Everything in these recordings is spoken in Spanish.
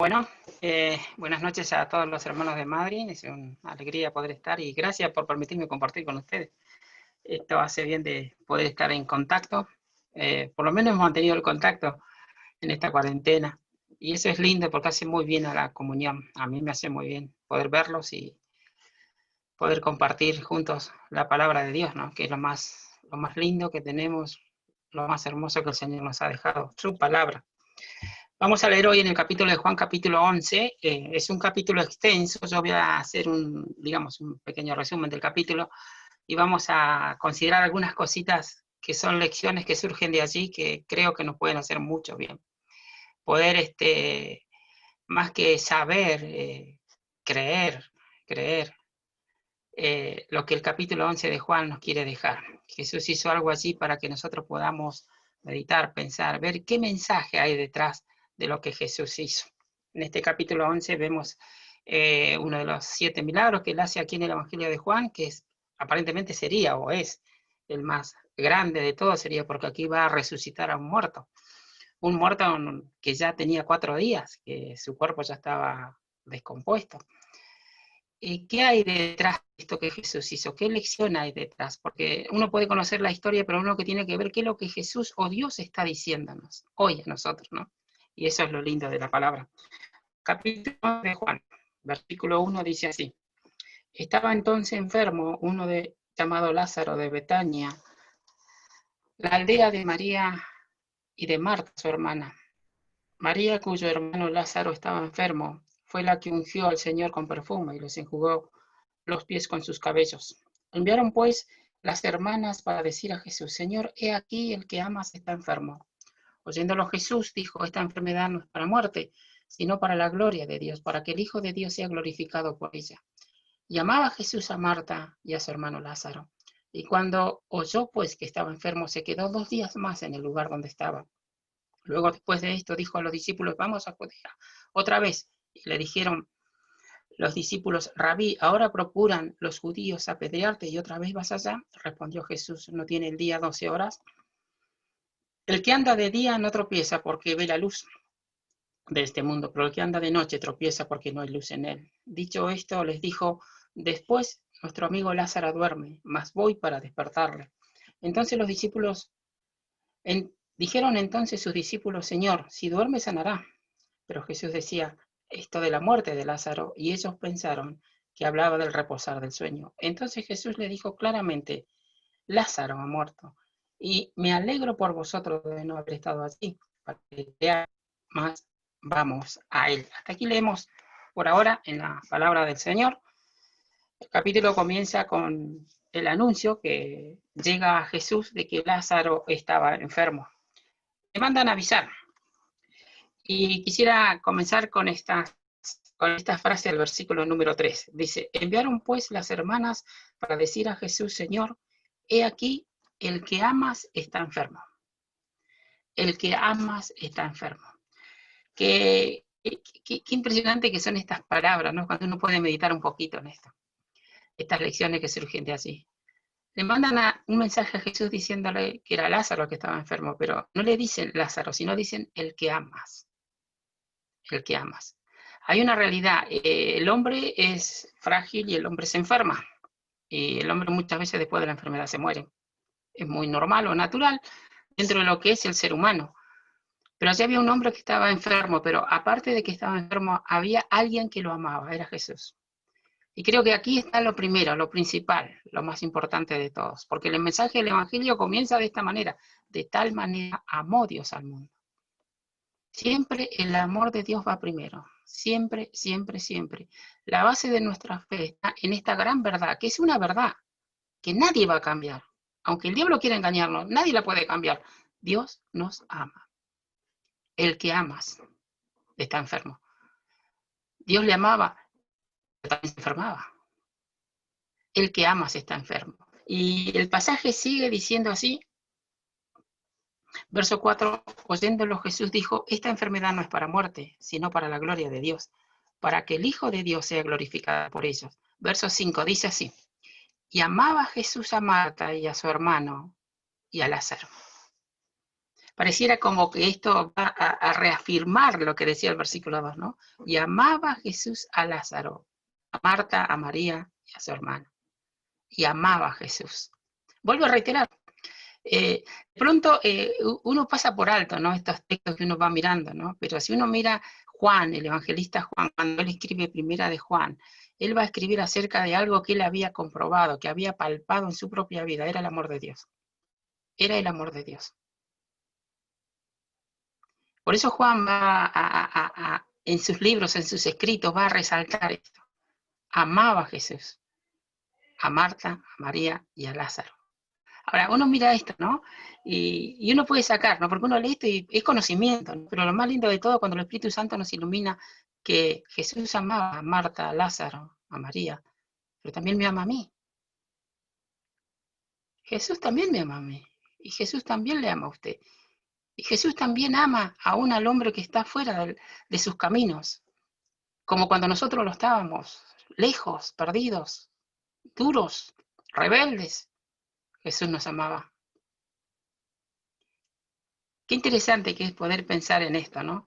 Bueno, buenas noches a todos los hermanos de Madrid. Es una alegría poder estar y gracias por permitirme compartir con ustedes. Esto hace bien de poder estar en contacto. Por lo menos hemos mantenido el contacto en esta cuarentena. Y eso es lindo porque hace muy bien a la comunión. A mí me hace muy bien poder verlos y poder compartir juntos la palabra de Dios, ¿no? Que es lo más lindo que tenemos, lo más hermoso que el Señor nos ha dejado, su palabra. Vamos a leer hoy en el capítulo de Juan, capítulo 11. Es un capítulo extenso. Yo voy a hacer un pequeño resumen del capítulo y vamos a considerar algunas cositas que son lecciones que surgen de allí que creo que nos pueden hacer mucho bien. Poder, más que saber, creer lo que el capítulo 11 de Juan nos quiere dejar. Jesús hizo algo allí para que nosotros podamos meditar, pensar, ver qué mensaje hay detrás de lo que Jesús hizo. En este capítulo 11 vemos uno de los 7 milagros que él hace aquí en el Evangelio de Juan, que es, aparentemente sería o es el más grande de todos, sería porque aquí va a resucitar a un muerto que ya tenía 4 días, que su cuerpo ya estaba descompuesto. ¿Qué hay detrás de esto que Jesús hizo? ¿Qué lección hay detrás? Porque uno puede conocer la historia, pero uno que tiene que ver qué es lo que Jesús o Dios está diciéndonos hoy a nosotros, ¿no? Y eso es lo lindo de la palabra. Capítulo de Juan, versículo 1 dice así: estaba entonces enfermo llamado Lázaro de Betania, la aldea de María y de Marta, su hermana. María, cuyo hermano Lázaro estaba enfermo, fue la que ungió al Señor con perfume y les enjugó los pies con sus cabellos. Enviaron pues las hermanas para decir a Jesús: Señor, he aquí el que amas está enfermo. Oyéndolo Jesús dijo: esta enfermedad no es para muerte, sino para la gloria de Dios, para que el Hijo de Dios sea glorificado por ella. Y amaba Jesús a Marta y a su hermano Lázaro. Y cuando oyó pues que estaba enfermo, se quedó 2 días más en el lugar donde estaba. Luego, después de esto, dijo a los discípulos: vamos a Judea otra vez. Y le dijeron los discípulos: Rabí, ¿ahora procuran los judíos apedrearte y otra vez vas allá? Respondió Jesús: ¿no tiene el día 12 horas? El que anda de día no tropieza porque ve la luz de este mundo, pero el que anda de noche tropieza porque no hay luz en él. Dicho esto, les dijo: después nuestro amigo Lázaro duerme, mas voy para despertarle. Entonces los discípulos, dijeron entonces sus discípulos: Señor, si duerme sanará. Pero Jesús decía esto de la muerte de Lázaro, y ellos pensaron que hablaba del reposar del sueño. Entonces Jesús le dijo claramente: Lázaro ha muerto, y me alegro por vosotros de no haber estado allí, para que veáis más. Vamos a él. Hasta aquí leemos por ahora en la palabra del Señor. El capítulo comienza con el anuncio que llega a Jesús de que Lázaro estaba enfermo. Le mandan a avisar. Y quisiera comenzar con esta frase del versículo número 3. Dice: enviaron pues las hermanas para decir a Jesús: Señor, he aquí, el que amas está enfermo. El que amas está enfermo. Qué impresionante que son estas palabras, ¿no? Cuando uno puede meditar un poquito en esto. Estas lecciones que surgen de allí. Le mandan un mensaje a Jesús diciéndole que era Lázaro el que estaba enfermo, pero no le dicen Lázaro, sino dicen el que amas. El que amas. Hay una realidad: el hombre es frágil y el hombre se enferma. Y el hombre muchas veces después de la enfermedad se muere. Es muy normal o natural dentro de lo que es el ser humano. Pero allí había un hombre que estaba enfermo, pero aparte de que estaba enfermo, había alguien que lo amaba, era Jesús. Y creo que aquí está lo primero, lo principal, lo más importante de todos, porque el mensaje del Evangelio comienza de esta manera: de tal manera amó Dios al mundo. Siempre el amor de Dios va primero, siempre, siempre, siempre. La base de nuestra fe está en esta gran verdad, que es una verdad que nadie va a cambiar. Aunque el diablo quiera engañarnos, nadie la puede cambiar. Dios nos ama. El que amas está enfermo. Dios le amaba, pero también se enfermaba. El que amas está enfermo. Y el pasaje sigue diciendo así. Verso 4, oyéndolo Jesús dijo: esta enfermedad no es para muerte, sino para la gloria de Dios, para que el Hijo de Dios sea glorificado por ellos. Verso 5 dice así: y amaba Jesús a Marta y a su hermano y a Lázaro. Pareciera como que esto va a reafirmar lo que decía el versículo 2, ¿no? Y amaba Jesús a Lázaro, a Marta, a María y a su hermano. Y amaba a Jesús. Vuelvo a reiterar, de pronto uno pasa por alto, ¿no? Estos textos que uno va mirando, ¿no? Pero si uno mira Juan, el evangelista Juan, cuando él escribe Primera de Juan, él va a escribir acerca de algo que él había comprobado, que había palpado en su propia vida, era el amor de Dios. Era el amor de Dios. Por eso Juan va en sus libros, en sus escritos, va a resaltar esto. Amaba a Jesús, a Marta, a María y a Lázaro. Ahora, uno mira esto, ¿no? Y uno puede sacar, ¿no? Porque uno lee esto y es conocimiento, ¿no? Pero lo más lindo de todo, cuando el Espíritu Santo nos ilumina, que Jesús amaba a Marta, a Lázaro, a María, pero también me ama a mí. Jesús también me ama a mí. Y Jesús también le ama a usted. Y Jesús también ama aún al hombre que está fuera de sus caminos, como cuando nosotros lo estábamos, lejos, perdidos, duros, rebeldes. Jesús nos amaba. Qué interesante que es poder pensar en esto, ¿no?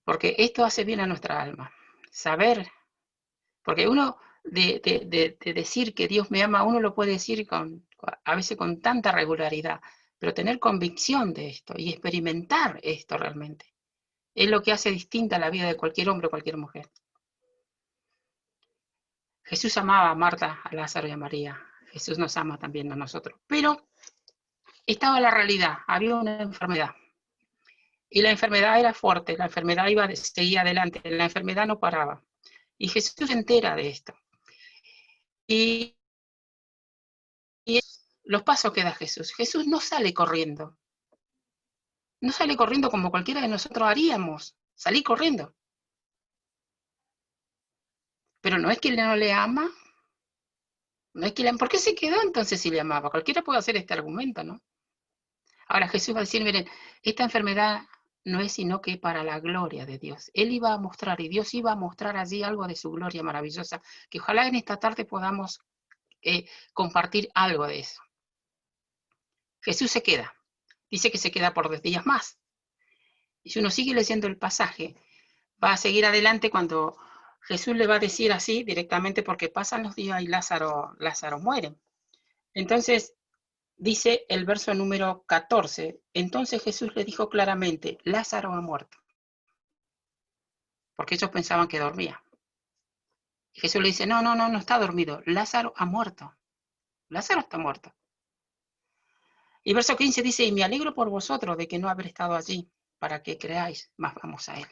Porque esto hace bien a nuestra alma. Saber, porque uno de decir que Dios me ama, uno lo puede decir a veces con tanta regularidad, pero tener convicción de esto y experimentar esto realmente es lo que hace distinta la vida de cualquier hombre o cualquier mujer. Jesús amaba a Marta, a Lázaro y a María. Jesús nos ama también a nosotros. Pero estaba la realidad, había una enfermedad. Y la enfermedad era fuerte, la enfermedad seguía adelante, la enfermedad no paraba. Y Jesús se entera de esto. Y los pasos que da Jesús. Jesús no sale corriendo. No sale corriendo como cualquiera de nosotros haríamos. Salí corriendo. Pero no es que no le ama. No es que ¿por qué se quedó entonces si le amaba? Cualquiera puede hacer este argumento, ¿no? Ahora Jesús va a decir, miren, esta enfermedad no es sino que para la gloria de Dios. Él iba a mostrar, y Dios iba a mostrar allí algo de su gloria maravillosa, que ojalá en esta tarde podamos compartir algo de eso. Jesús se queda. Dice que se queda por 10 días más. Y si uno sigue leyendo el pasaje, va a seguir adelante cuando Jesús le va a decir así directamente porque pasan los días y Lázaro muere. Entonces, dice el verso número 14, entonces Jesús le dijo claramente, Lázaro ha muerto. Porque ellos pensaban que dormía. Y Jesús le dice, no está dormido, Lázaro ha muerto. Lázaro está muerto. Y verso 15 dice, y me alegro por vosotros de que no haber estado allí, para que creáis, más vamos a él.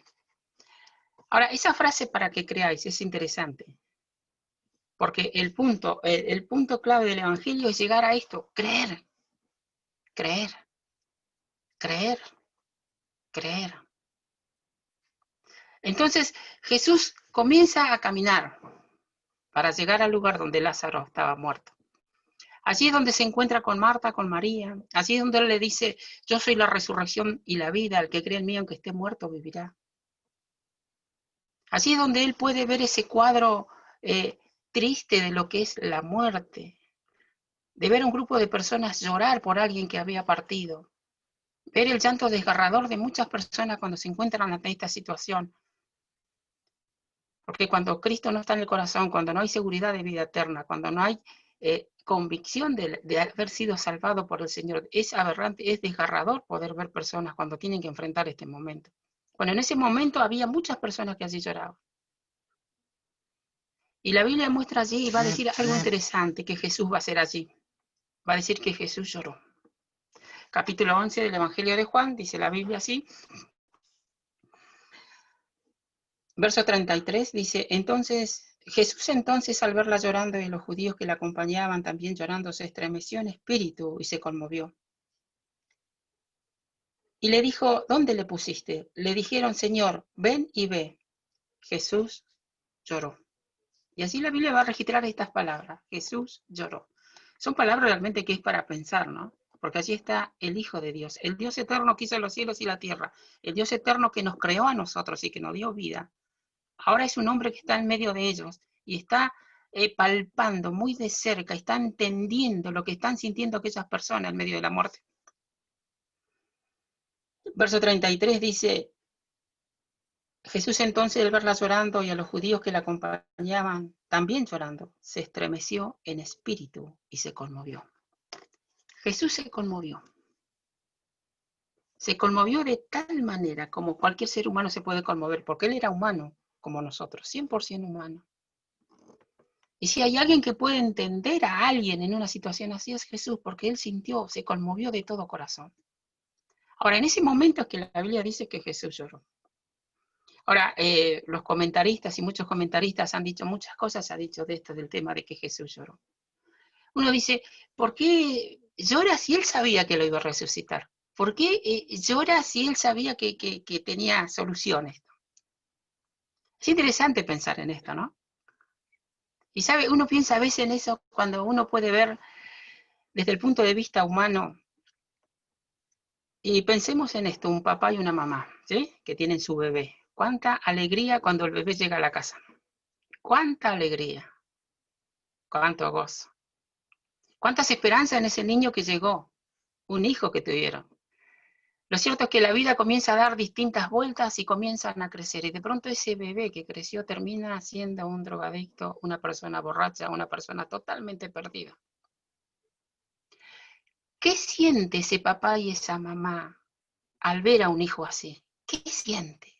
Ahora, esa frase para que creáis es interesante, porque el punto clave del Evangelio es llegar a esto, creer, creer, creer, creer. Entonces Jesús comienza a caminar para llegar al lugar donde Lázaro estaba muerto. Allí es donde se encuentra con Marta, con María, allí es donde él le dice, yo soy la resurrección y la vida, el que cree en mí, aunque esté muerto, vivirá. Allí es donde él puede ver ese cuadro triste de lo que es la muerte, de ver a un grupo de personas llorar por alguien que había partido, ver el llanto desgarrador de muchas personas cuando se encuentran ante esta situación. Porque cuando Cristo no está en el corazón, cuando no hay seguridad de vida eterna, cuando no hay convicción de haber sido salvado por el Señor, es aberrante, es desgarrador poder ver personas cuando tienen que enfrentar este momento. Bueno, en ese momento había muchas personas que allí lloraban. Y la Biblia muestra allí y va a decir algo interesante que Jesús va a hacer allí. Va a decir que Jesús lloró. Capítulo 11 del Evangelio de Juan, dice la Biblia así. Verso 33 dice, Jesús entonces al verla llorando y los judíos que la acompañaban también llorando, se estremeció en espíritu y se conmovió. Y le dijo, ¿dónde le pusiste? Le dijeron, Señor, ven y ve. Jesús lloró. Y así la Biblia va a registrar estas palabras, Jesús lloró. Son palabras realmente que es para pensar, ¿no? Porque allí está el Hijo de Dios, el Dios eterno que hizo los cielos y la tierra, el Dios eterno que nos creó a nosotros y que nos dio vida. Ahora es un hombre que está en medio de ellos y está palpando muy de cerca, está entendiendo lo que están sintiendo aquellas personas en medio de la muerte. Verso 33 dice, Jesús entonces al verla llorando y a los judíos que la acompañaban también llorando, se estremeció en espíritu y se conmovió. Jesús se conmovió. Se conmovió de tal manera como cualquier ser humano se puede conmover, porque él era humano como nosotros, 100% humano. Y si hay alguien que puede entender a alguien en una situación así es Jesús, porque él sintió, se conmovió de todo corazón. Ahora, en ese momento es que la Biblia dice que Jesús lloró. Ahora, los comentaristas y muchos comentaristas han dicho muchas cosas, ha dicho de esto, del tema de que Jesús lloró. Uno dice, ¿por qué llora si él sabía que lo iba a resucitar? ¿Por qué llora si él sabía que tenía soluciones? Es interesante pensar en esto, ¿no? Y sabe, uno piensa a veces en eso cuando uno puede ver desde el punto de vista humano. Y pensemos en esto, un papá y una mamá, ¿sí? Que tienen su bebé. Cuánta alegría cuando el bebé llega a la casa. Cuánta alegría, cuánto gozo. Cuántas esperanzas en ese niño que llegó, un hijo que tuvieron. Lo cierto es que la vida comienza a dar distintas vueltas y comienzan a crecer. Y de pronto ese bebé que creció termina siendo un drogadicto, una persona borracha, una persona totalmente perdida. ¿Qué siente ese papá y esa mamá al ver a un hijo así? ¿Qué siente?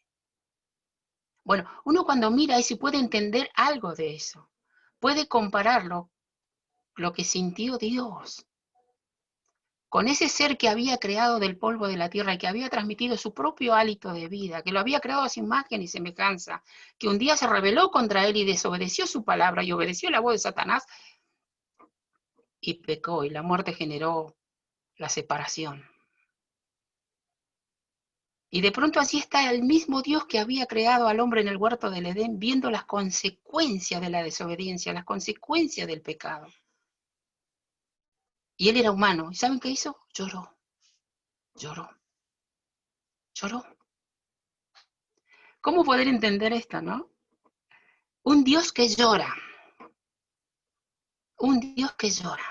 Bueno, uno cuando mira eso puede entender algo de eso. Puede compararlo, lo que sintió Dios, con ese ser que había creado del polvo de la tierra y que había transmitido su propio hálito de vida, que lo había creado a su imagen y semejanza, que un día se rebeló contra él y desobedeció su palabra y obedeció la voz de Satanás y pecó, y la muerte generó la separación. Y de pronto allí está el mismo Dios que había creado al hombre en el huerto del Edén, viendo las consecuencias de la desobediencia, las consecuencias del pecado. Y él era humano. ¿Y saben qué hizo? Lloró, lloró, lloró. ¿Cómo poder entender esto, no? Un Dios que llora. Un Dios que llora.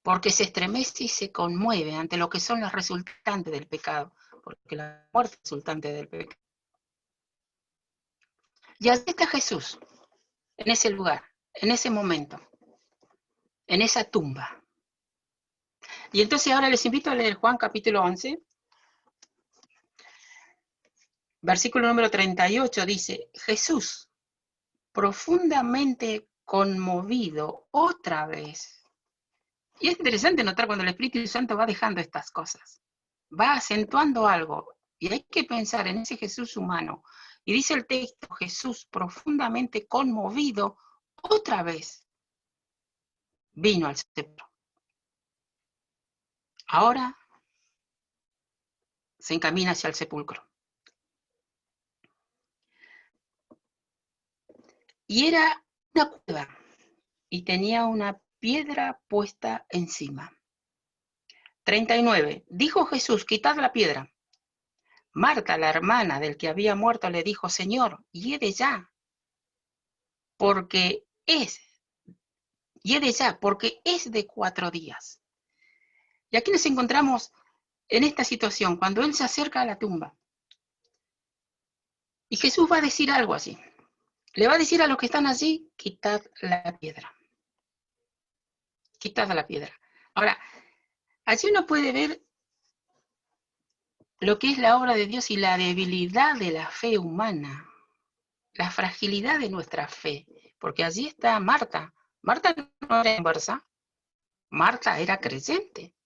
Porque se estremece y se conmueve ante lo que son los resultantes del pecado. Porque la muerte es resultante del pecado. Y allí está Jesús, en ese lugar, en ese momento, en esa tumba. Y entonces ahora les invito a leer Juan capítulo 11, versículo número 38, dice, Jesús, profundamente conmovido otra vez. Y es interesante notar cuando el Espíritu Santo va dejando estas cosas, va acentuando algo, y hay que pensar en ese Jesús humano. Y dice el texto, Jesús profundamente conmovido otra vez vino al sepulcro. Ahora se encamina hacia el sepulcro. Y era una cueva, y tenía una piedra puesta encima. 39. Dijo Jesús, quitad la piedra. Marta, la hermana del que había muerto, le dijo, Señor, hiede ya, porque es de 4 días. Y aquí nos encontramos en esta situación, cuando él se acerca a la tumba. Y Jesús va a decir algo así. Le va a decir a los que están allí, quitad la piedra. Quitad la piedra. Ahora, allí uno puede ver lo que es la obra de Dios y la debilidad de la fe humana, la fragilidad de nuestra fe, porque allí está Marta. Marta no era inversa, Marta era creyente.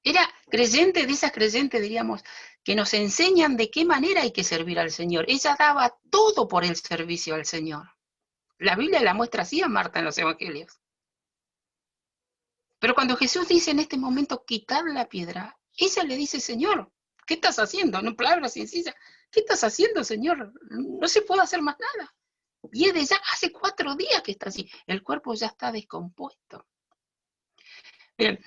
Era creyente de esas creyentes, diríamos, que nos enseñan de qué manera hay que servir al Señor. Ella daba todo por el servicio al Señor. La Biblia la muestra así a Marta en los evangelios. Pero cuando Jesús dice en este momento, quitar la piedra, ella le dice, Señor, ¿qué estás haciendo? En palabras sencillas, ¿qué estás haciendo, Señor? No se puede hacer más nada. Y es de ya hace 4 días que está así. El cuerpo ya está descompuesto. Bien,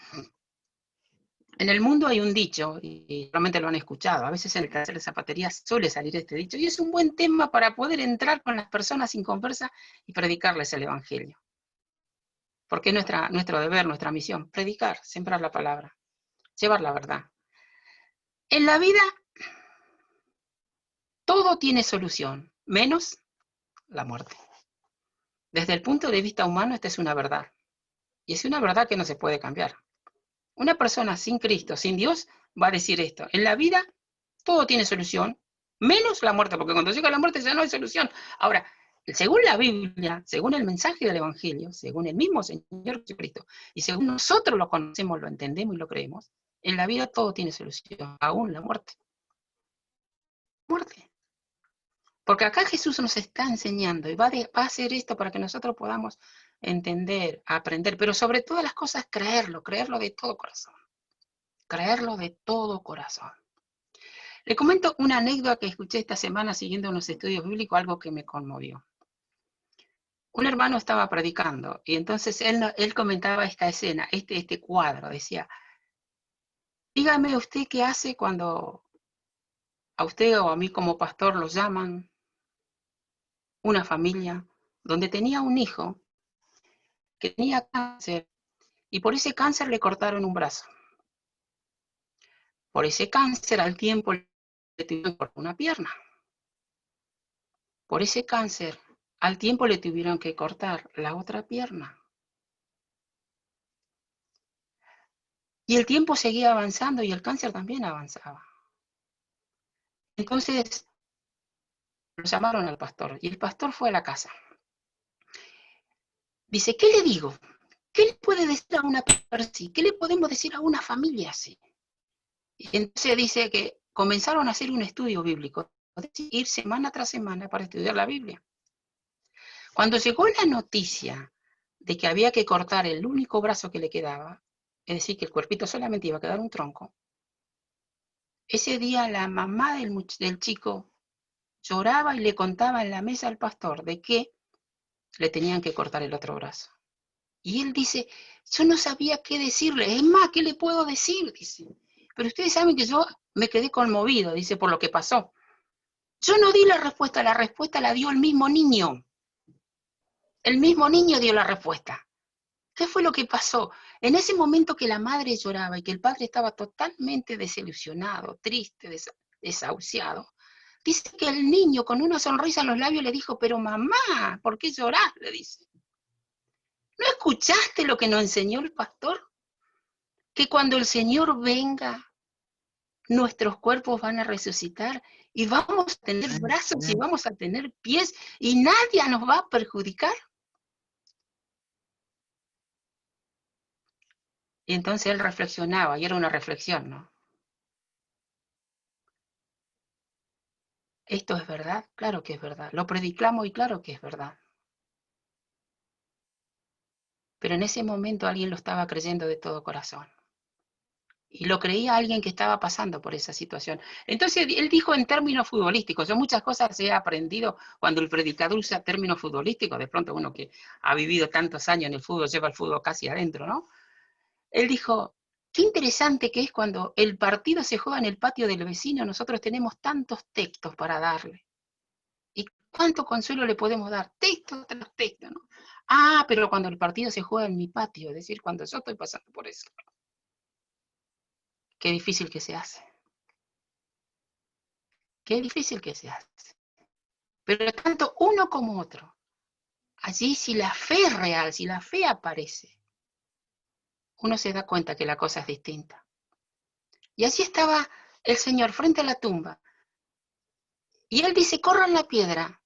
en el mundo hay un dicho, y realmente lo han escuchado, a veces en el taller de zapatería suele salir este dicho, y es un buen tema para poder entrar con las personas sin conversa y predicarles el evangelio. Porque es nuestro deber, nuestra misión, predicar, sembrar la palabra, llevar la verdad. En la vida todo tiene solución, menos la muerte. Desde el punto de vista humano, esta es una verdad. Y es una verdad que no se puede cambiar. Una persona sin Cristo, sin Dios, va a decir esto. En la vida todo tiene solución, menos la muerte, porque cuando llega la muerte ya no hay solución. Ahora, según la Biblia, según el mensaje del Evangelio, según el mismo Señor Jesucristo, y según nosotros lo conocemos, lo entendemos y lo creemos, en la vida todo tiene solución, aún la muerte. Muerte. Porque acá Jesús nos está enseñando y va a hacer esto para que nosotros podamos entender, aprender, pero sobre todas las cosas creerlo de todo corazón. Creerlo de todo corazón. Le comento una anécdota que escuché esta semana siguiendo unos estudios bíblicos, algo que me conmovió. Un hermano estaba predicando y entonces él comentaba esta escena, este cuadro, decía, dígame usted qué hace cuando a usted o a mí como pastor los llaman una familia donde tenía un hijo que tenía cáncer y por ese cáncer le cortaron un brazo. Por ese cáncer al tiempo le tuvieron que cortar una pierna. Por ese cáncer al tiempo le tuvieron que cortar la otra pierna. Y el tiempo seguía avanzando y el cáncer también avanzaba. Entonces lo llamaron al pastor y el pastor fue a la casa. Dice, ¿qué le digo? ¿Qué le puede decir a una persona así? ¿Qué le podemos decir a una familia así? Y entonces dice que comenzaron a hacer un estudio bíblico, es decir, ir semana tras semana para estudiar la Biblia. Cuando llegó la noticia de que había que cortar el único brazo que le quedaba, es decir, que el cuerpito solamente iba a quedar un tronco, ese día la mamá del chico lloraba y le contaba en la mesa al pastor de que le tenían que cortar el otro brazo. Y él dice, yo no sabía qué decirle, es más, ¿qué le puedo decir? Dice, pero ustedes saben que yo me quedé conmovido, dice, por lo que pasó. Yo no di la respuesta la dio el mismo niño. El mismo niño dio la respuesta. ¿Qué fue lo que pasó? En ese momento que la madre lloraba y que el padre estaba totalmente desilusionado, triste, desahuciado, dice que el niño con una sonrisa en los labios le dijo, pero mamá, ¿por qué llorás? Le dice. ¿No escuchaste lo que nos enseñó el pastor? Que cuando el Señor venga, nuestros cuerpos van a resucitar y vamos a tener brazos y vamos a tener pies y nadie nos va a perjudicar. Y entonces él reflexionaba, y era una reflexión, ¿no? ¿Esto es verdad? Claro que es verdad. Lo predicamos y claro que es verdad. Pero en ese momento alguien lo estaba creyendo de todo corazón. Y lo creía alguien que estaba pasando por esa situación. Entonces él dijo en términos futbolísticos, yo muchas cosas he aprendido cuando el predicador usa términos futbolísticos, de pronto uno que ha vivido tantos años en el fútbol, lleva el fútbol casi adentro, ¿no? Él dijo, qué interesante que es cuando el partido se juega en el patio del vecino, nosotros tenemos tantos textos para darle. ¿Y cuánto consuelo le podemos dar? Texto tras texto, ¿no? Ah, pero cuando el partido se juega en mi patio, es decir, cuando yo estoy pasando por eso. Qué difícil que se hace. Qué difícil que se hace. Pero tanto uno como otro. Allí si la fe es real, si la fe aparece, uno se da cuenta que la cosa es distinta. Y así estaba el Señor frente a la tumba. Y él dice, corran la piedra.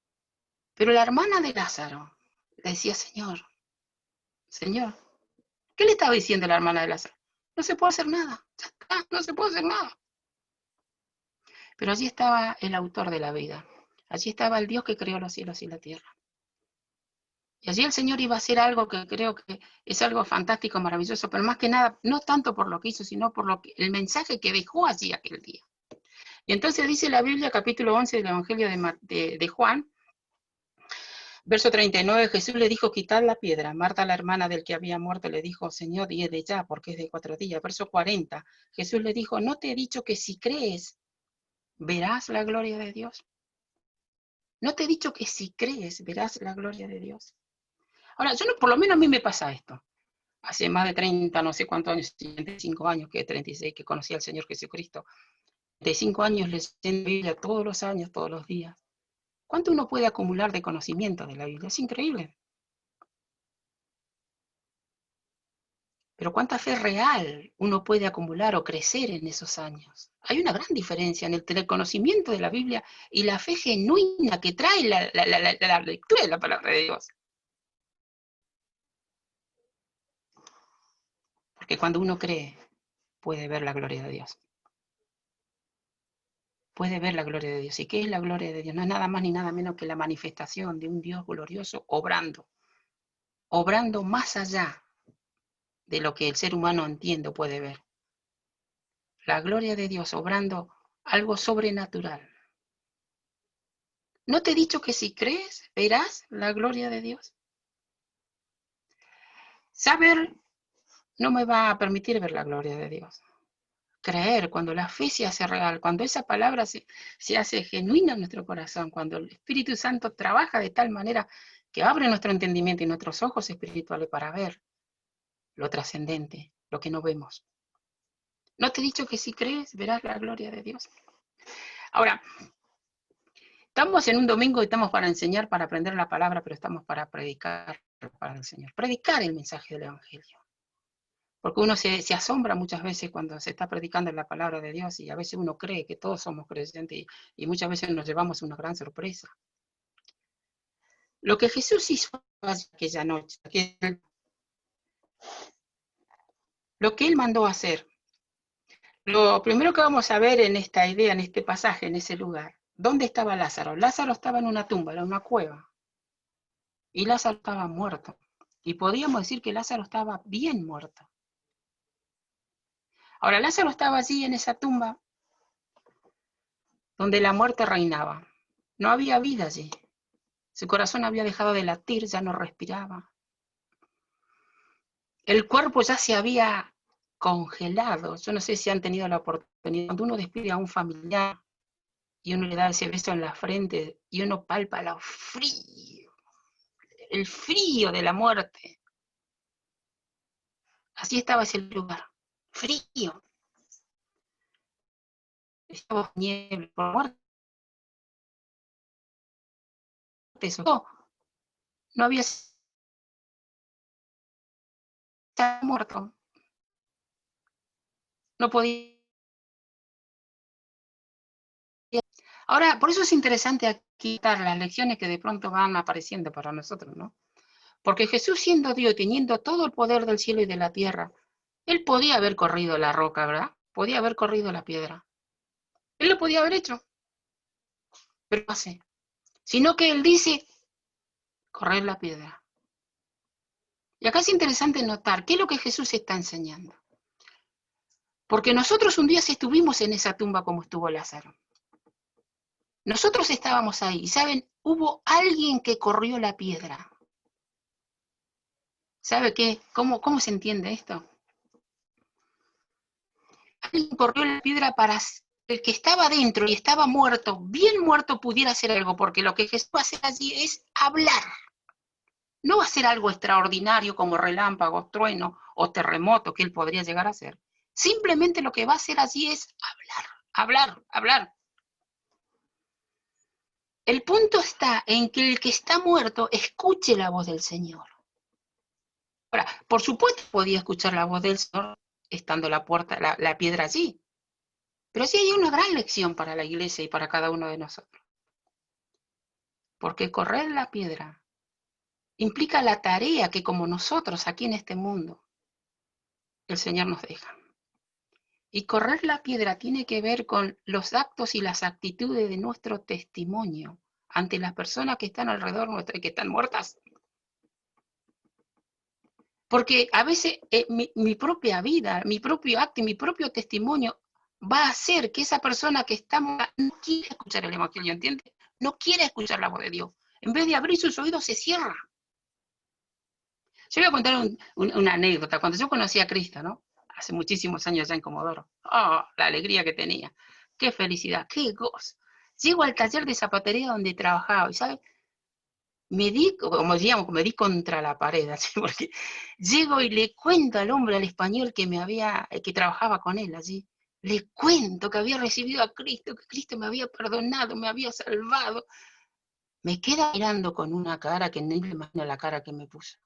Pero la hermana de Lázaro le decía, Señor, Señor, ¿qué le estaba diciendo la hermana de Lázaro? No se puede hacer nada, ya está, no se puede hacer nada. Pero allí estaba el autor de la vida. Allí estaba el Dios que creó los cielos y la tierra. Y allí el Señor iba a hacer algo que creo que es algo fantástico, maravilloso, pero más que nada, no tanto por lo que hizo, sino por el mensaje que dejó allí aquel día. Y entonces dice la Biblia, capítulo 11 del Evangelio de Juan, verso 39, Jesús le dijo, quitad la piedra. Marta, la hermana del que había muerto, le dijo, Señor, y es de ya, porque es de 4 días. Verso 40, Jesús le dijo, ¿no te he dicho que si crees, verás la gloria de Dios? ¿No te he dicho que si crees, verás la gloria de Dios? Ahora, yo no, por lo menos a mí me pasa esto. Hace más de 30, no sé cuántos años, 35 años, que 36, que conocí al Señor Jesucristo. 5 años leyendo Biblia todos los años, todos los días. ¿Cuánto uno puede acumular de conocimiento de la Biblia? Es increíble. Pero cuánta fe real uno puede acumular o crecer en esos años. Hay una gran diferencia entre el conocimiento de la Biblia y la fe genuina que trae la lectura de la palabra de Dios. Porque cuando uno cree, puede ver la gloria de Dios. Puede ver la gloria de Dios. ¿Y qué es la gloria de Dios? No es nada más ni nada menos que la manifestación de un Dios glorioso obrando más allá de lo que el ser humano entiende o puede ver. La gloria de Dios obrando algo sobrenatural. ¿No te he dicho que si crees, verás la gloria de Dios? Saber no me va a permitir ver la gloria de Dios. Creer, cuando la fe se hace real, cuando esa palabra se hace genuina en nuestro corazón, cuando el Espíritu Santo trabaja de tal manera que abre nuestro entendimiento y nuestros ojos espirituales para ver lo trascendente, lo que no vemos. ¿No te he dicho que si crees, verás la gloria de Dios? Ahora, estamos en un domingo y estamos para enseñar, para aprender la palabra, pero estamos para predicar para el Señor. Predicar el mensaje del Evangelio. Porque uno se asombra muchas veces cuando se está predicando la palabra de Dios y a veces uno cree que todos somos creyentes y muchas veces nos llevamos una gran sorpresa. Lo que Jesús hizo aquella noche, lo que Él mandó hacer, lo primero que vamos a ver en esta idea, en este pasaje, en ese lugar, ¿dónde estaba Lázaro? Lázaro estaba en una tumba, en una cueva, y Lázaro estaba muerto. Y podríamos decir que Lázaro estaba bien muerto. Ahora, Lázaro estaba allí en esa tumba donde la muerte reinaba. No había vida allí. Su corazón había dejado de latir, ya no respiraba. El cuerpo ya se había congelado. Yo no sé si han tenido la oportunidad. Cuando uno despide a un familiar y uno le da ese beso en la frente y uno palpa el frío de la muerte. Así estaba ese lugar, frío. Estaba niebla, por muerte. No había estado muerto. No podía. Ahora, por eso es interesante quitar las lecciones que de pronto van apareciendo para nosotros, ¿no? Porque Jesús, siendo Dios, teniendo todo el poder del cielo y de la tierra, Él podía haber corrido la roca, ¿verdad? Podía haber corrido la piedra. Él lo podía haber hecho, pero no hace. Sino que Él dice, correr la piedra. Y acá es interesante notar qué es lo que Jesús está enseñando. Porque nosotros un día estuvimos en esa tumba como estuvo Lázaro. Nosotros estábamos ahí, y ¿saben? Hubo alguien que corrió la piedra. ¿Sabe qué? ¿Cómo se entiende esto? Alguien corrió la piedra para el que estaba dentro y estaba muerto, bien muerto, pudiera hacer algo, porque lo que Jesús va a hacer allí es hablar. No va a ser algo extraordinario como relámpagos, truenos o terremotos que él podría llegar a hacer. Simplemente lo que va a hacer allí es hablar. El punto está en que el que está muerto escuche la voz del Señor. Ahora, por supuesto podía escuchar la voz del Señor estando la piedra allí. Pero sí hay una gran lección para la iglesia y para cada uno de nosotros. Porque correr la piedra implica la tarea que como nosotros aquí en este mundo, el Señor nos deja. Y correr la piedra tiene que ver con los actos y las actitudes de nuestro testimonio ante las personas que están alrededor nuestro y que están muertas. Porque a veces mi propia vida, mi propio acto y mi propio testimonio va a hacer que esa persona que está muerta no quiera escuchar el Evangelio, ¿entiendes? No quiere escuchar la voz de Dios. En vez de abrir sus oídos, se cierra. Yo voy a contar una anécdota. Cuando yo conocí a Cristo, ¿no? Hace muchísimos años ya en Comodoro. Oh, la alegría que tenía. Qué felicidad, qué gozo. Llego al taller de zapatería donde trabajaba y, ¿sabes? Me di contra la pared, así, porque llego y le cuento al hombre, al español que trabajaba con él allí. le cuento que había recibido a Cristo, que Cristo me había perdonado, me había salvado. Me queda mirando con una cara que ni me imagino la cara que me puso.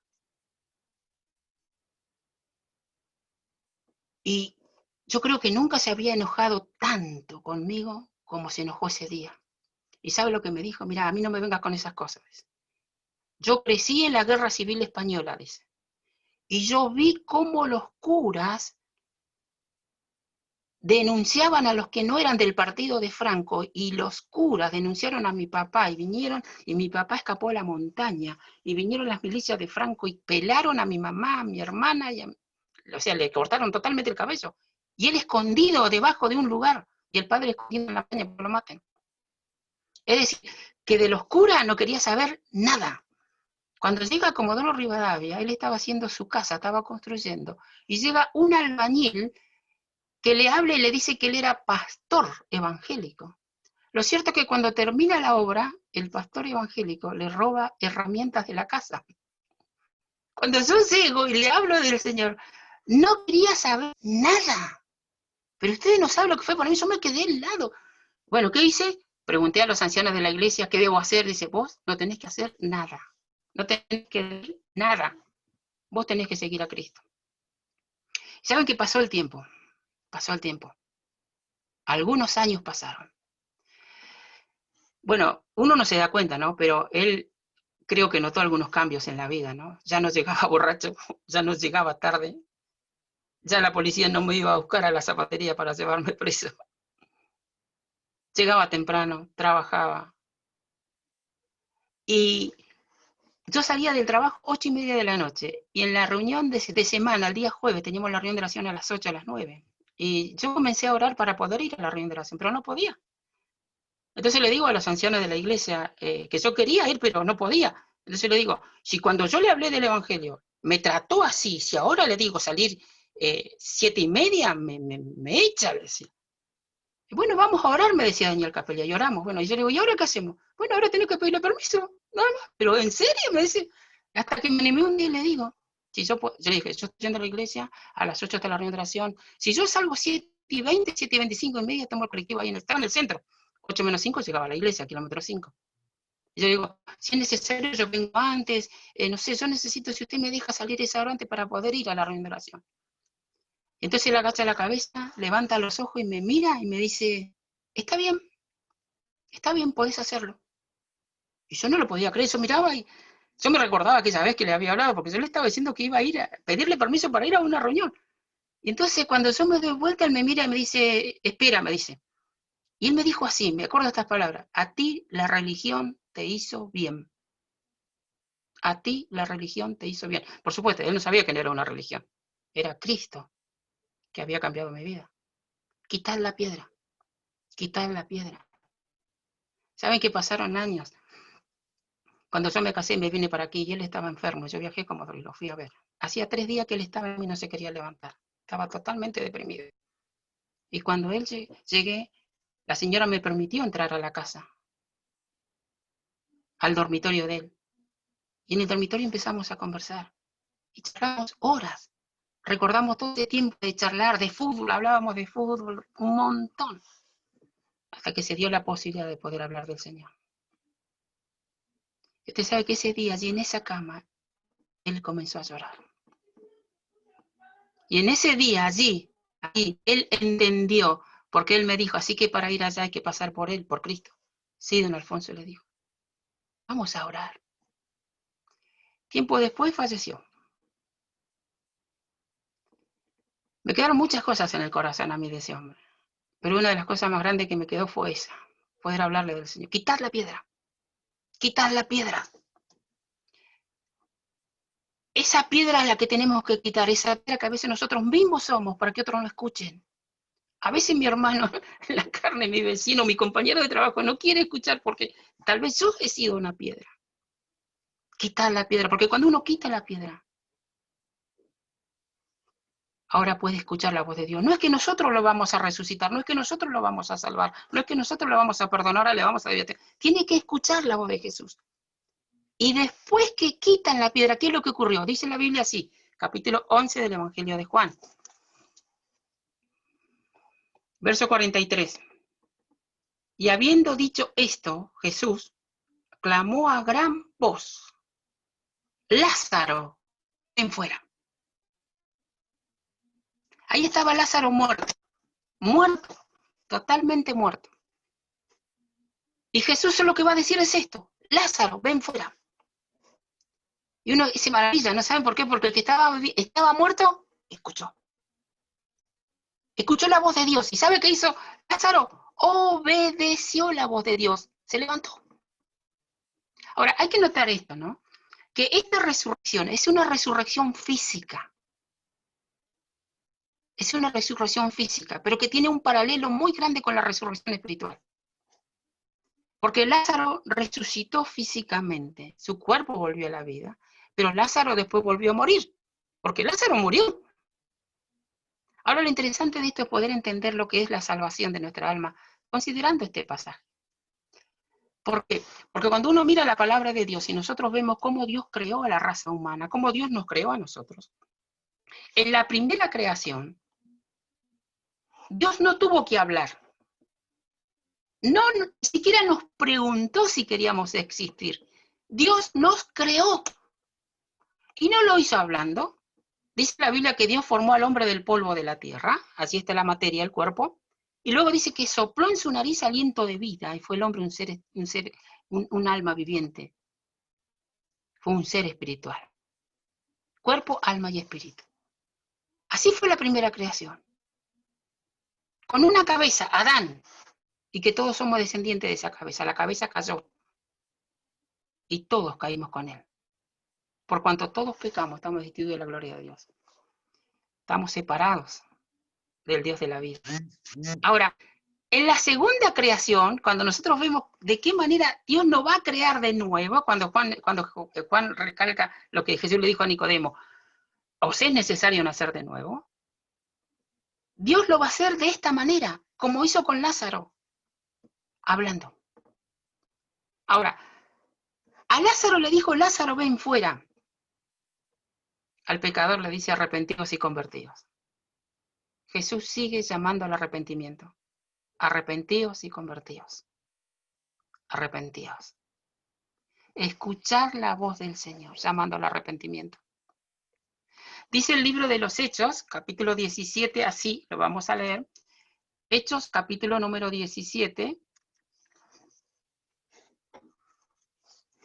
Y yo creo que nunca se había enojado tanto conmigo como se enojó ese día. ¿Y sabe lo que me dijo? Mira, a mí no me vengas con esas cosas. Yo crecí en la Guerra Civil Española, dice. Y yo vi cómo los curas denunciaban a los que no eran del partido de Franco, y los curas denunciaron a mi papá, y vinieron, y mi papá escapó a la montaña, y vinieron las milicias de Franco y pelaron a mi mamá, a mi hermana, o sea, le cortaron totalmente el cabello. Y él escondido debajo de un lugar, y el padre escondido en la caña para que lo maten. Es decir, que de los curas no quería saber nada. Cuando llega Comodoro Rivadavia, él estaba haciendo su casa, estaba construyendo, y llega un albañil que le habla y le dice que él era pastor evangélico. Lo cierto es que cuando termina la obra, el pastor evangélico le roba herramientas de la casa. Cuando yo llego y le hablo del Señor, no quería saber nada. Pero ustedes no saben lo que fue para mí, yo me quedé helado. Bueno, ¿qué hice? Pregunté a los ancianos de la iglesia, ¿qué debo hacer? Dice, vos no tenés que hacer nada. No tenés que hacer nada. Vos tenés que seguir a Cristo. ¿Saben qué pasó el tiempo? Pasó el tiempo. Algunos años pasaron. Bueno, uno no se da cuenta, ¿no? Pero él creo que notó algunos cambios en la vida, ¿no? Ya no llegaba borracho, ya no llegaba tarde, ya la policía no me iba a buscar a la zapatería para llevarme preso. Llegaba temprano, trabajaba. Y yo salía del trabajo 8:30 de la noche, y en la reunión de semana, el día jueves, teníamos la reunión de oración a las 8, a las 9. Y yo comencé a orar para poder ir a la reunión de oración, pero no podía. Entonces le digo a los ancianos de la iglesia que yo quería ir, pero no podía. Entonces le digo, si cuando yo le hablé del Evangelio me trató así, si ahora le digo salir 7:30, me echa, le decía. Y bueno, vamos a orar, me decía Daniel Capella, y oramos. Bueno, y yo le digo, ¿y ahora qué hacemos? Bueno, ahora tenés que pedirle permiso, nada más. Pero ¿en serio? Me dice. Hasta que me animé un día y le digo, si yo le dije, yo estoy yendo a la iglesia, a las 8 está la reunión de oración. Si yo salgo 7:20, 7:25:30, tomo el colectivo ahí, está en el centro. 8 menos 5 llegaba a la iglesia, kilómetro 5. Y yo digo, si es necesario, yo vengo antes, no sé, yo necesito, si usted me deja salir esa hora antes para poder ir a la reunión de oración. Entonces él agacha la cabeza, levanta los ojos y me mira y me dice, está bien, podés hacerlo. Y yo no lo podía creer, yo miraba y yo me recordaba aquella vez que le había hablado, porque yo le estaba diciendo que iba a ir a pedirle permiso para ir a una reunión. Y entonces cuando yo me doy vuelta, él me mira y me dice, espera, me dice. Y él me dijo así, me acuerdo de estas palabras, a ti la religión te hizo bien. A ti la religión te hizo bien. Por supuesto, él no sabía que no era una religión. Era Cristo que había cambiado mi vida. Quitad la piedra, quitad la piedra. ¿Saben que pasaron años? Cuando yo me casé, me vine para aquí y él estaba enfermo. Yo viajé como y lo fui a ver. Hacía 3 días que él estaba y no se quería levantar. Estaba totalmente deprimido. Y cuando él llegué, la señora me permitió entrar a la casa, al dormitorio de él. Y en el dormitorio empezamos a conversar. Y charlamos horas. Recordamos todo ese tiempo de charlar de fútbol, hablábamos de fútbol un montón, hasta que se dio la posibilidad de poder hablar del Señor. Usted sabe que ese día, allí en esa cama, él comenzó a llorar. Y en ese día, allí, él entendió, porque él me dijo, así que para ir allá hay que pasar por él, por Cristo. Sí, don Alfonso le dijo, vamos a orar. Tiempo después falleció. Me quedaron muchas cosas en el corazón a mí de ese hombre, pero una de las cosas más grandes que me quedó fue esa, poder hablarle del Señor. Quitar la piedra, quitar la piedra. Esa piedra es la que tenemos que quitar, esa piedra que a veces nosotros mismos somos para que otros no escuchen. A veces mi hermano, la carne, mi vecino, mi compañero de trabajo no quiere escuchar porque tal vez yo he sido una piedra. Quitar la piedra, porque cuando uno quita la piedra, ahora puede escuchar la voz de Dios. No es que nosotros lo vamos a resucitar, no es que nosotros lo vamos a salvar, no es que nosotros lo vamos a perdonar, ahora le vamos a divertir. Tiene que escuchar la voz de Jesús. Y después que quitan la piedra, ¿qué es lo que ocurrió? Dice la Biblia así, capítulo 11 del Evangelio de Juan. Verso 43. Y habiendo dicho esto, Jesús clamó a gran voz: Lázaro, ven fuera. Ahí estaba Lázaro muerto, totalmente muerto. Y Jesús lo que va a decir es esto: Lázaro, ven fuera. Y uno se maravilla, ¿no saben por qué? Porque el que estaba muerto, escuchó la voz de Dios. ¿Y sabe qué hizo? Lázaro obedeció la voz de Dios, se levantó. Ahora, hay que notar esto, ¿no? Que esta resurrección es una resurrección física. Es una resurrección física, pero que tiene un paralelo muy grande con la resurrección espiritual. Porque Lázaro resucitó físicamente, su cuerpo volvió a la vida, pero Lázaro después volvió a morir, porque Lázaro murió. Ahora lo interesante de esto es poder entender lo que es la salvación de nuestra alma, considerando este pasaje. ¿Por qué? Porque cuando uno mira la palabra de Dios y nosotros vemos cómo Dios creó a la raza humana, cómo Dios nos creó a nosotros, en la primera creación, Dios no tuvo que hablar. No, ni siquiera nos preguntó si queríamos existir. Dios nos creó. Y no lo hizo hablando. Dice la Biblia que Dios formó al hombre del polvo de la tierra, así está la materia, el cuerpo, y luego dice que sopló en su nariz aliento de vida, y fue el hombre un alma viviente. Fue un ser espiritual. Cuerpo, alma y espíritu. Así fue la primera creación. Con una cabeza, Adán, y que todos somos descendientes de esa cabeza. La cabeza cayó. Y todos caímos con él. Por cuanto todos pecamos, estamos destituidos de la gloria de Dios. Estamos separados del Dios de la vida. Ahora, en la segunda creación, cuando nosotros vemos de qué manera Dios nos va a crear de nuevo, cuando Juan recalca lo que Jesús le dijo a Nicodemo, ¿os es necesario nacer de nuevo? Dios lo va a hacer de esta manera, como hizo con Lázaro, hablando. Ahora, a Lázaro le dijo: Lázaro, ven fuera. Al pecador le dice: arrepentidos y convertidos. Jesús sigue llamando al arrepentimiento. Arrepentidos y convertidos. Arrepentidos. Escuchar la voz del Señor, llamando al arrepentimiento. Dice el libro de los Hechos, capítulo 17, así lo vamos a leer. Hechos, capítulo número 17.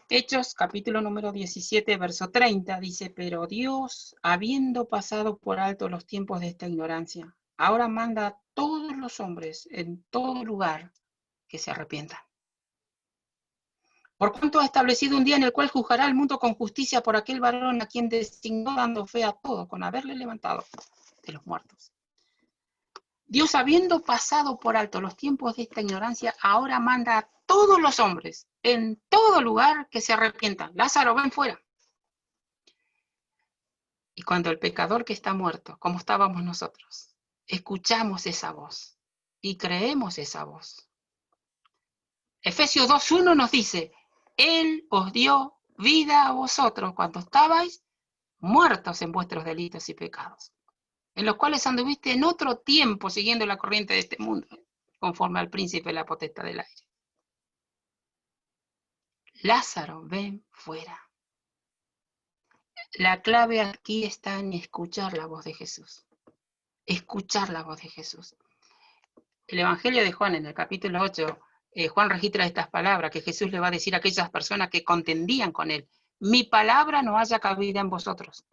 Hechos, capítulo número 17, verso 30, dice: pero Dios, habiendo pasado por alto los tiempos de esta ignorancia, ahora manda a todos los hombres en todo lugar que se arrepientan. Por cuanto ha establecido un día en el cual juzgará al mundo con justicia por aquel varón a quien designó, dando fe a todos, con haberle levantado de los muertos. Dios, habiendo pasado por alto los tiempos de esta ignorancia, ahora manda a todos los hombres, en todo lugar, que se arrepientan. Lázaro, ven fuera. Y cuando el pecador que está muerto, como estábamos nosotros, escuchamos esa voz y creemos esa voz. Efesios 2:1 nos dice: Él os dio vida a vosotros cuando estabais muertos en vuestros delitos y pecados, en los cuales anduviste en otro tiempo siguiendo la corriente de este mundo, conforme al príncipe de la potestad del aire. Lázaro, ven fuera. La clave aquí está en escuchar la voz de Jesús. Escuchar la voz de Jesús. El Evangelio de Juan, en el capítulo 8, Juan registra estas palabras que Jesús le va a decir a aquellas personas que contendían con él: mi palabra no haya cabida en vosotros.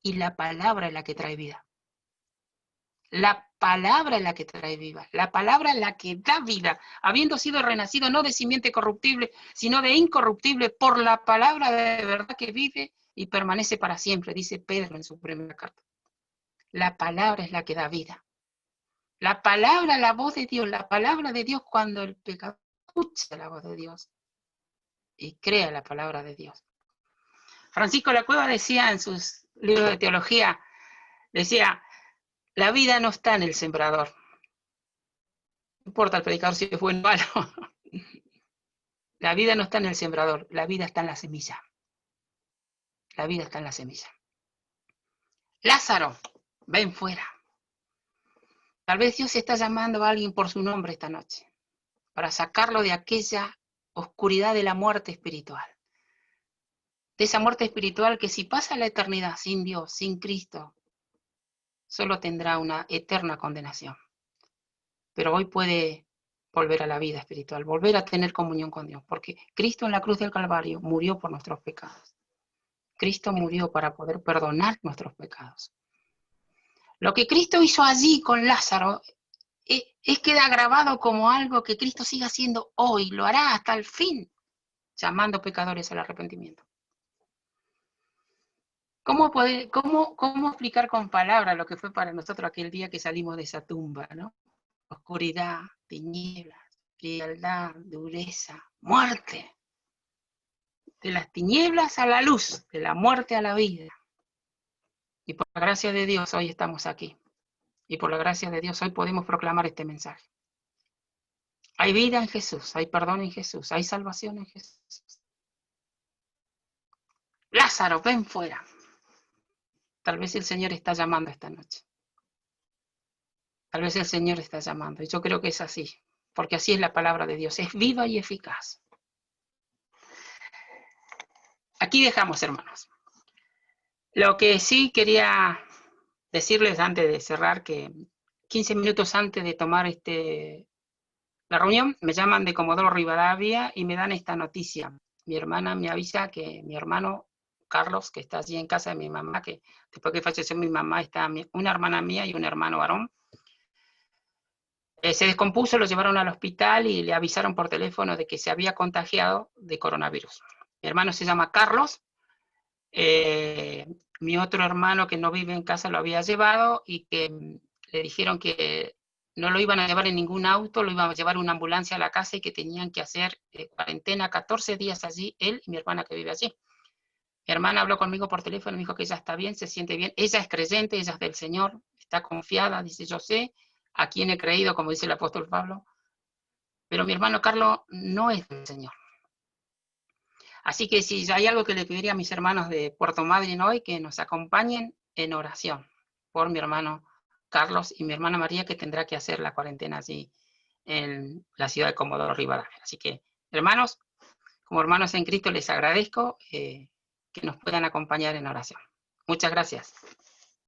Y la palabra es la que trae vida. La palabra es la que trae vida. La palabra es la que da vida, habiendo sido renacido no de simiente corruptible, sino de incorruptible, por la palabra de verdad que vive y permanece para siempre, dice Pedro en su primera carta. La palabra es la que da vida. La palabra, la voz de Dios, la palabra de Dios, cuando el pecador escucha la voz de Dios y crea la palabra de Dios. Francisco La Cueva decía en sus libros de teología, decía: la vida no está en el sembrador. No importa el predicador si es bueno o malo. La vida no está en el sembrador, la vida está en la semilla. La vida está en la semilla. Lázaro, ven fuera. Tal vez Dios está llamando a alguien por su nombre esta noche, para sacarlo de aquella oscuridad de la muerte espiritual. De esa muerte espiritual que si pasa la eternidad sin Dios, sin Cristo, solo tendrá una eterna condenación. Pero hoy puede volver a la vida espiritual, volver a tener comunión con Dios, porque Cristo en la cruz del Calvario murió por nuestros pecados. Cristo murió para poder perdonar nuestros pecados. Lo que Cristo hizo allí con Lázaro queda grabado como algo que Cristo sigue haciendo hoy, lo hará hasta el fin, llamando pecadores al arrepentimiento. ¿Cómo explicar con palabras lo que fue para nosotros aquel día que salimos de esa tumba, ¿no? Oscuridad, tinieblas, frialdad, dureza, muerte. De las tinieblas a la luz, de la muerte a la vida. Y por la gracia de Dios hoy estamos aquí. Y por la gracia de Dios hoy podemos proclamar este mensaje. Hay vida en Jesús, hay perdón en Jesús, hay salvación en Jesús. Lázaro, ven fuera. Tal vez el Señor está llamando esta noche. Tal vez el Señor está llamando. Y yo creo que es así, porque así es la palabra de Dios. Es viva y eficaz. Aquí dejamos, hermanos. Lo que sí quería decirles antes de cerrar, que 15 minutos antes de tomar la reunión, me llaman de Comodoro Rivadavia y me dan esta noticia. Mi hermana me avisa que mi hermano Carlos, que está allí en casa de mi mamá, que después que falleció mi mamá está una hermana mía y un hermano varón, se descompuso, lo llevaron al hospital y le avisaron por teléfono de que se había contagiado de coronavirus. Mi hermano se llama Carlos, mi otro hermano que no vive en casa lo había llevado y que le dijeron que no lo iban a llevar en ningún auto, lo iban a llevar una ambulancia a la casa y que tenían que hacer cuarentena 14 días allí, él y mi hermana que vive allí. Mi hermana habló conmigo por teléfono, me dijo que ella está bien, se siente bien, ella es creyente, ella es del Señor, está confiada, dice, yo sé a quién he creído, como dice el apóstol Pablo, pero mi hermano Carlos no es del Señor. Así que si hay algo que le pediría a mis hermanos de Puerto Madryn hoy, que nos acompañen en oración por mi hermano Carlos y mi hermana María, que tendrá que hacer la cuarentena allí en la ciudad de Comodoro Rivadavia. Así que, hermanos, como hermanos en Cristo, les agradezco que nos puedan acompañar en oración. Muchas gracias.